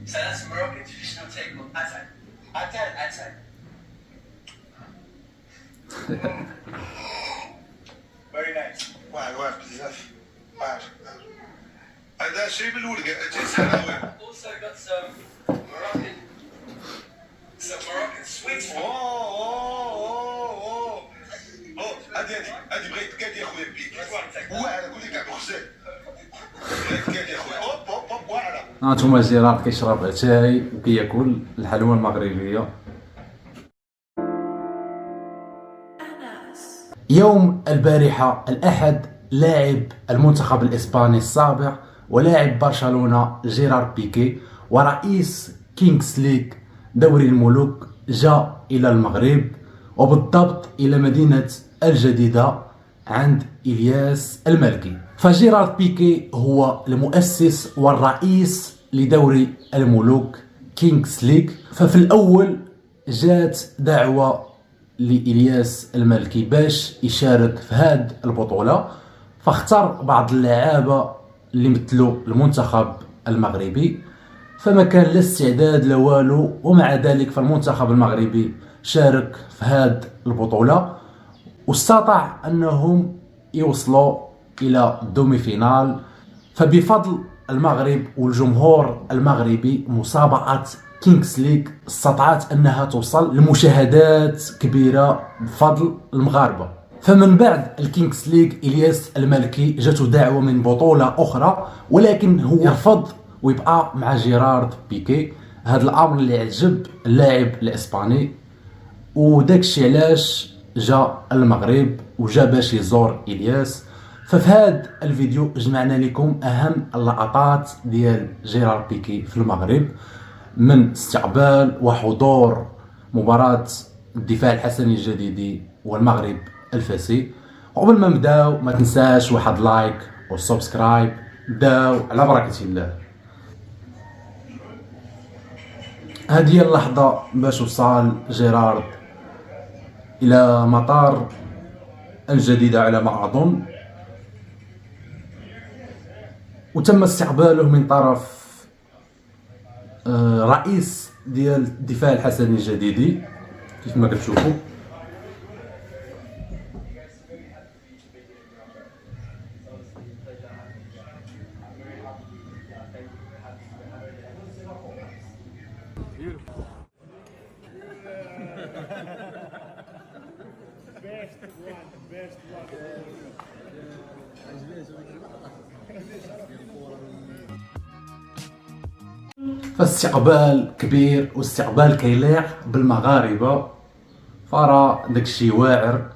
ثلاث مراكز في شنو تاكل اسد اسد very nice واعر بزاف واعر هذا الشيء بالاول جيت حلاوه also got some Moroccan sweets هادي بغيت كاد يا خويا بيك واعره قول لي كاع بخزال كاد يا خويا اوب واعره هانتوما جيرارد كيشرب اتاي وكياكل الحلوى المغربيه. يوم البارحة الأحد لاعب المنتخب الإسباني السابق ولاعب برشلونة جيرارد بيكي ورئيس كينغز ليج دوري الملوك جاء إلى المغرب وبالضبط إلى مدينة الجديدة عند إلياس المالكي. فجيرارد بيكي هو المؤسس والرئيس لدوري الملوك كينغز ليج. ففي الأول جات دعوة لإلياس المالكي باش يشارك في هذه البطولة، فاختار بعض اللعابة اللي مثلوا المنتخب المغربي، فما كان لا استعداد لا والو، ومع ذلك فالمنتخب المغربي شارك في هذه البطولة واستطاع أنهم يوصلوا إلى دومي فينال. فبفضل المغرب والجمهور المغربي مسابقة كينغز ليج استطاعت أنها توصل لمشاهدات كبيرة بفضل المغاربة. فمن بعد الكينغز ليج إلياس المالكي جاته دعوة من بطولة أخرى، ولكن هو يرفض ويبقى مع جيرارد بيكي. هذا الأمر اللي عجب اللاعب الإسباني، وداكشي علاش جا المغرب وجا باش يزور إلياس. ففي هذا الفيديو جمعنا لكم أهم اللقطات ديال جيرارد بيكي في المغرب من استقبال وحضور مباراة الدفاع الحسني الجديدي والمغرب الفاسي. وقبل ما نبداو ما تنساش واحد لايك وسبسكرايب. بداو على بركة الله. هذه اللحظة باش وصل جيرارد إلى مطار الجديدة على ما أظن، وتم استقباله من طرف رئيس ديال الدفاع الحسني الجديدي كيف ما كتشوفوا. فاستقبال كبير واستقبال كيليق بالمغاربه، فرا داكشي واعر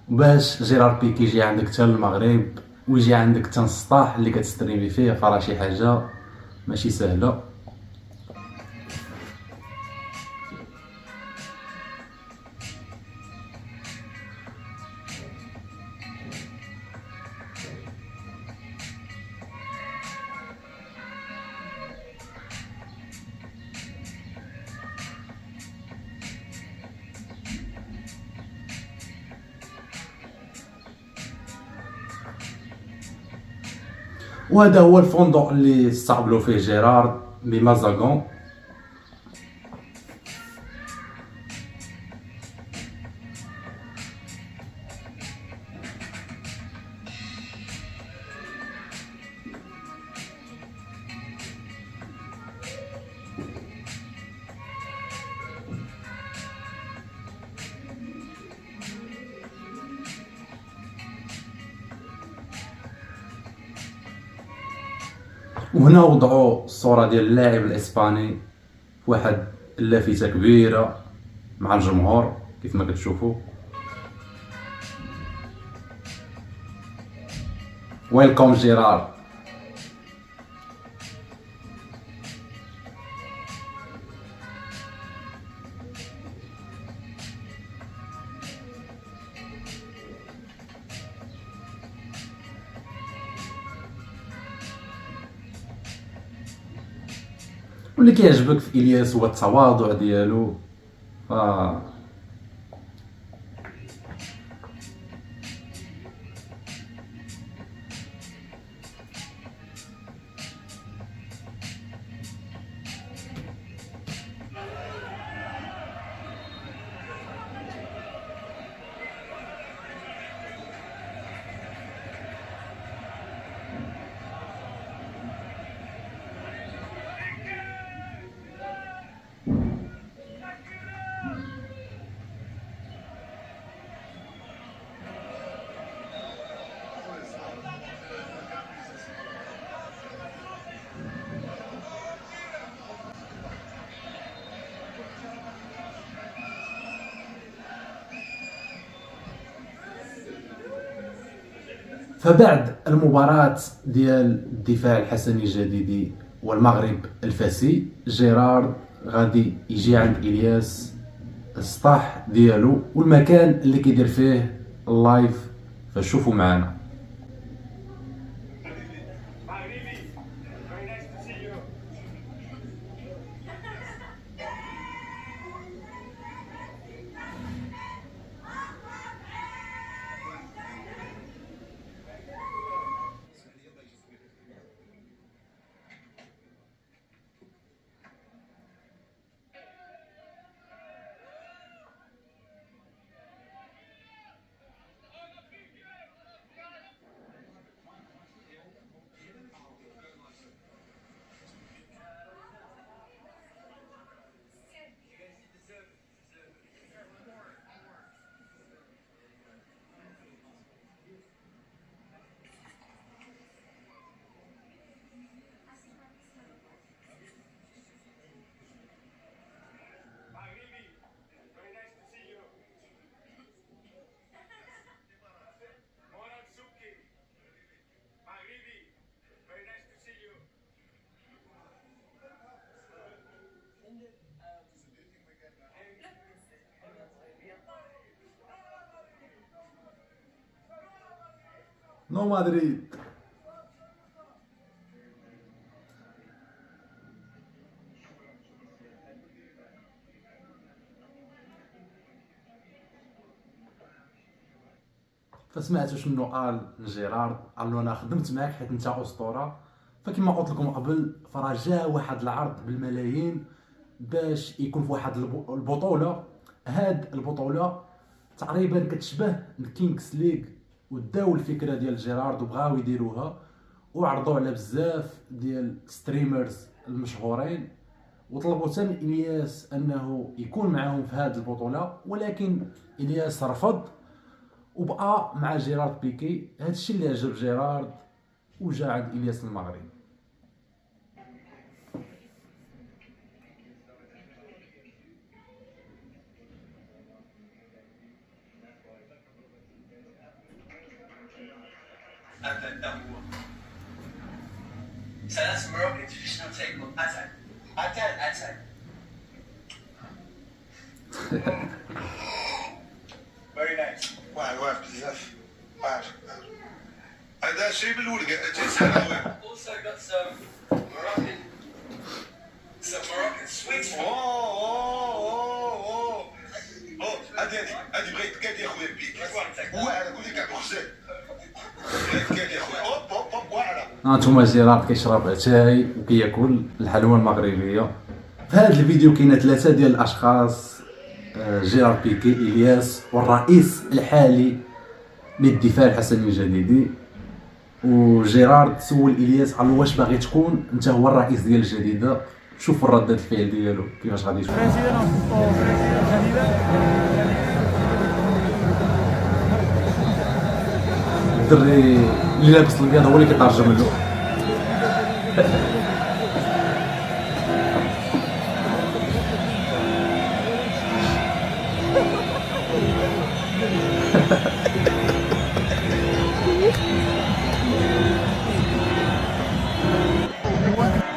باش جيرارد بيكي يجي عندك حتى المغرب ويجي عندك حتى السطاح اللي كتستريمي فيه، فرا شي حاجه ماشي سهله. وهذا هو الفندق اللي استقبلوا فيه جيرارد بمازاغون. وهنا وضعوا الصورة ديال اللاعب الإسباني في واحد اللافتة كبيرة مع الجمهور كيف ما كتشوفوا. ويلكم جيرارد. واللي كيعجبك في الياس هو التواضع ديالو. فبعد المباراة ديال الدفاع الحسني الجديدي والمغرب الفاسي، جيرارد غادي يجي عند الياس السطاح ديالو والمكان اللي كيدير فيه اللايف، فشوفوا معنا. نو مدريد. فسمعتوا شنو قال جيرارد؟ قال له انا خدمت معاك حيت انت اسطوره. فكما قلت لكم قبل، فراه جا واحد العرض بالملايين باش يكون في واحد البطوله. هاد البطوله تقريبا كتشبه الكينغز ليغ، وداو الفكره ديال جيرارد وبغاو يديروها وعرضوا على بزاف ديال ستريمرز المشهورين، وطلبوا تم الياس انه يكون معاهم في هذه البطوله، ولكن الياس رفض وبقى مع جيرارد بيكي. هذا الشيء اللي عجب جيرارد وجا عند الياس المغرب. That's Moroccan traditional take on attack. Attack. Very nice. واعر بزاف. واعر. هذا الشيء بالأول تيسحر. Also got some Moroccan sweets. هادي بغيت كادي يا خويا بيك. واعر قول لي كاع بخزان. بغيت كادي يا خويا. اوب واعره. هانتوما جيرارد كيشرب اتاي وكياكل الحلوى المغربيه. في هذا الفيديو كاينه 3 ديال الاشخاص، جيرارد بيكي، الياس، والرئيس الحالي للدفاع الحسني الجديدي. وجيرارد سول الياس قال له واش باغي تكون انت هو الرئيس ديال الجديده؟ شوفوا ردة الفعل ديالو كيفاش غادي يكون. الدري اللي لابس الابيض هو اللي كيترجم له.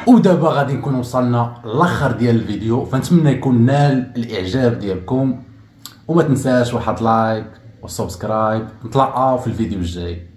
ودابا غادي نكون وصلنا لاخر ديال الفيديو، فنتمنى يكون نال الاعجاب ديالكم، وما تنساش واحد لايك وسبسكرايب. نتلاقاو في الفيديو الجاي.